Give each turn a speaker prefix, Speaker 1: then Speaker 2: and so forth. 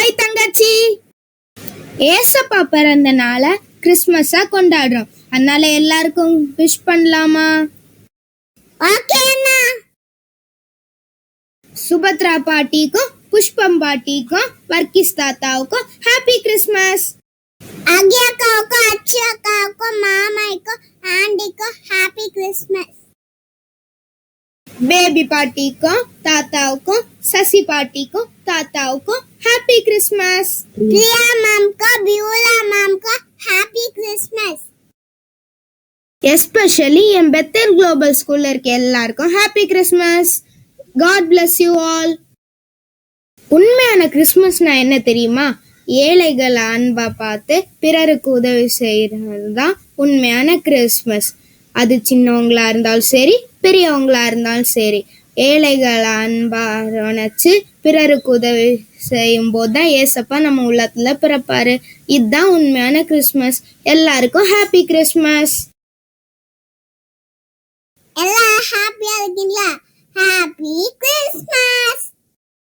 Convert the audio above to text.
Speaker 1: Hi தங்கச்சி. ஏசப்பா பிறந்த நாளை கிறிஸ்மஸா கொண்டாடுறோம். அதனால எல்லாருக்கும் விஷ் பண்ணலாமா?
Speaker 2: ஓகே அண்ணா.
Speaker 1: சுபத்ரா பாட்டிக்கும் புஷ்பம் பாட்டிக்கும் வர்க்கீஸ் தாத்தாவுக்கும் ஹாப்பி கிறிஸ்மஸ்.
Speaker 2: அகி அக்காவுக்கும் அச்சு அக்காவுக்கும் மாமாய்க்கும் ஆண்டிக்கும் ஹாப்பி கிறிஸ்மஸ்.
Speaker 1: பேபி பாட்டிக்கும் தாத்தாவுக்கும் சசி பாட்டிக்கும் தாத்தாவுக்கும் ஹாப்பி கிறிஸ்மஸ்.
Speaker 2: பிரியா மாம்க்கும் பியூலா மாம்க்கும் ஹாப்பி கிறிஸ்மஸ்.
Speaker 1: எஸ்பெஷலி என் பெத்தேல் குளோபல் ஸ்கூல்ல இருக்க எல்லாருக்கும் happy Christmas. God bless you all. உண்மையான கிறிஸ்மஸ்னா என்ன தெரியுமா? ஏழைகளை அன்பா பார்த்து பிறருக்கு உதவி செய்யறது தான் உண்மையான கிறிஸ்மஸ். அது சின்னவங்களா இருந்தாலும் சரி, பெரியவங்களா இருந்தாலும் சரி, ஏழைகளை அன்பா நினைச்சு பிறருக்கு உதவி செய்யும் போதுதான் ஏசப்பா நம்ம உள்ளத்துல பிறப்பாரு. இதுதான் உண்மையான கிறிஸ்மஸ். எல்லாருக்கும் ஹாப்பி கிறிஸ்மஸ்.
Speaker 2: எல்லாரும் ஹாப்பியா இருக்கீங்களா? Happy Christmas.